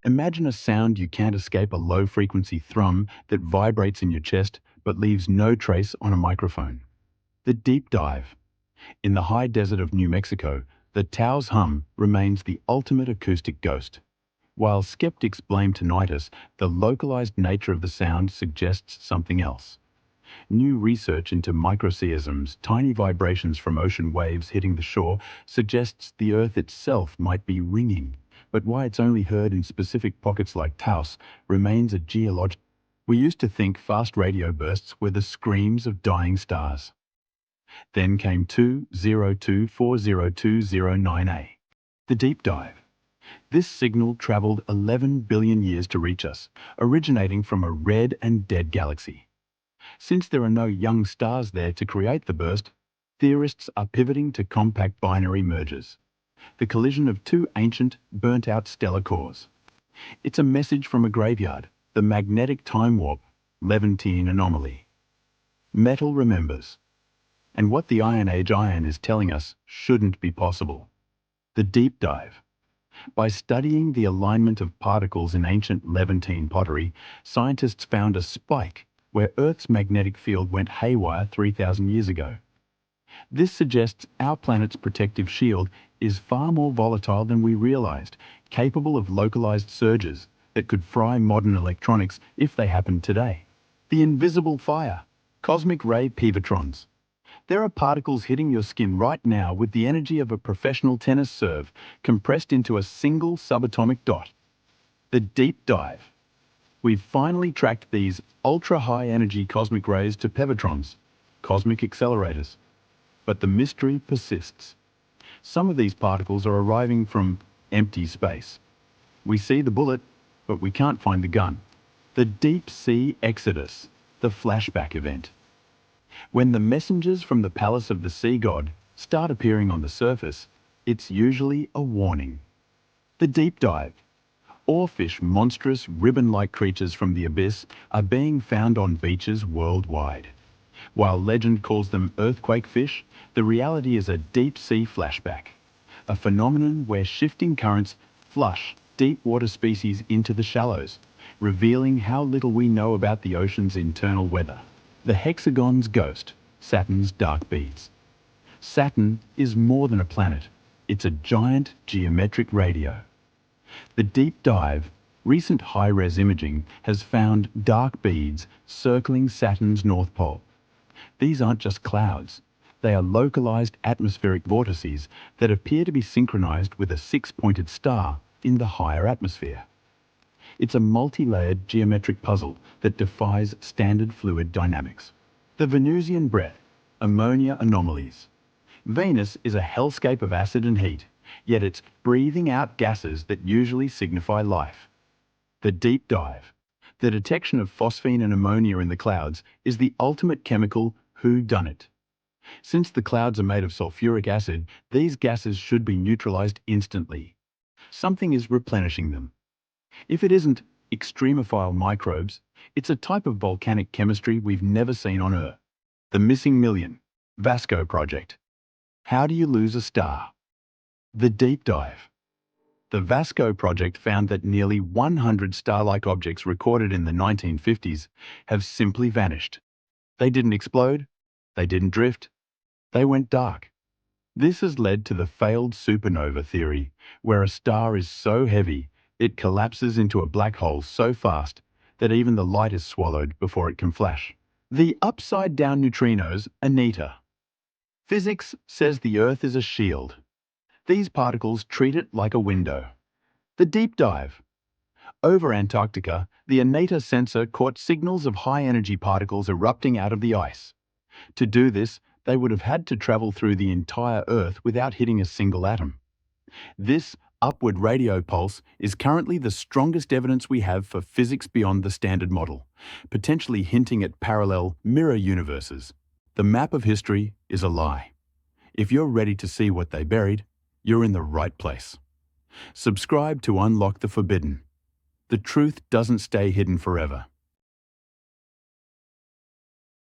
Imagine a sound you can't escape, a low-frequency thrum that vibrates in your chest but leaves no trace on a microphone. The deep dive. In the high desert of New Mexico, the Taos hum remains the ultimate acoustic ghost. While skeptics blame tinnitus, the localized nature of the sound suggests something else. New research into microseisms, tiny vibrations from ocean waves hitting the shore, suggests the Earth itself might be ringing. But why it's only heard in specific pockets like Taos remains a geological. We used to think fast radio bursts were the screams of dying stars. Then came 202402009A, the deep dive. This signal traveled 11 billion years to reach us, originating from a red and dead galaxy. Since there are no young stars there to create the burst, theorists are pivoting to compact binary mergers, the collision of two ancient, burnt-out stellar cores. It's a message from a graveyard, the magnetic time warp, Levantine anomaly. Metal remembers. And what the Iron Age iron is telling us shouldn't be possible. The deep dive. By studying the alignment of particles in ancient Levantine pottery, scientists found a spike where Earth's magnetic field went haywire 3,000 years ago. This suggests our planet's protective shield is far more volatile than we realized, capable of localized surges that could fry modern electronics if they happened today. The invisible fire, cosmic ray pivotrons. There are particles hitting your skin right now with the energy of a professional tennis serve, compressed into a single subatomic dot. The deep dive. We've finally tracked these ultra-high energy cosmic rays to pivotrons, cosmic accelerators. But the mystery persists. Some of these particles are arriving from empty space. We see the bullet, but we can't find the gun. The deep sea exodus, the flashback event. When the messengers from the palace of the sea god start appearing on the surface, it's usually a warning. The deep dive. Oarfish, monstrous, ribbon-like creatures from the abyss, are being found on beaches worldwide. While legend calls them earthquake fish, the reality is a deep-sea flashback, a phenomenon where shifting currents flush deep-water species into the shallows, revealing how little we know about the ocean's internal weather. The hexagon's ghost, Saturn's dark beads. Saturn is more than a planet. It's a giant geometric radio. The deep dive, recent high-res imaging, has found dark beads circling Saturn's north pole. These aren't just clouds. They are localized atmospheric vortices that appear to be synchronized with a six-pointed star in the higher atmosphere. It's a multi-layered geometric puzzle that defies standard fluid dynamics. The Venusian breath, ammonia anomalies. Venus is a hellscape of acid and heat, yet it's breathing out gases that usually signify life. The deep dive. The detection of phosphine and ammonia in the clouds is the ultimate chemical whodunit. Since the clouds are made of sulfuric acid, these gases should be neutralized instantly. Something is replenishing them. If it isn't extremophile microbes, it's a type of volcanic chemistry we've never seen on Earth. The missing million. VASCO project. How do you lose a star? The deep dive. The VASCO project found that nearly 100 star-like objects recorded in the 1950s have simply vanished. They didn't explode, they didn't drift, they went dark. This has led to the failed supernova theory, where a star is so heavy it collapses into a black hole so fast that even the light is swallowed before it can flash. The upside-down neutrinos, ANITA. Physics says the Earth is a shield. These particles treat it like a window. The deep dive. Over Antarctica, the ANITA sensor caught signals of high-energy particles erupting out of the ice. To do this, they would have had to travel through the entire Earth without hitting a single atom. This upward radio pulse is currently the strongest evidence we have for physics beyond the standard model, potentially hinting at parallel mirror universes. The map of history is a lie. If you're ready to see what they buried, you're in the right place. Subscribe to unlock the forbidden. The truth doesn't stay hidden forever.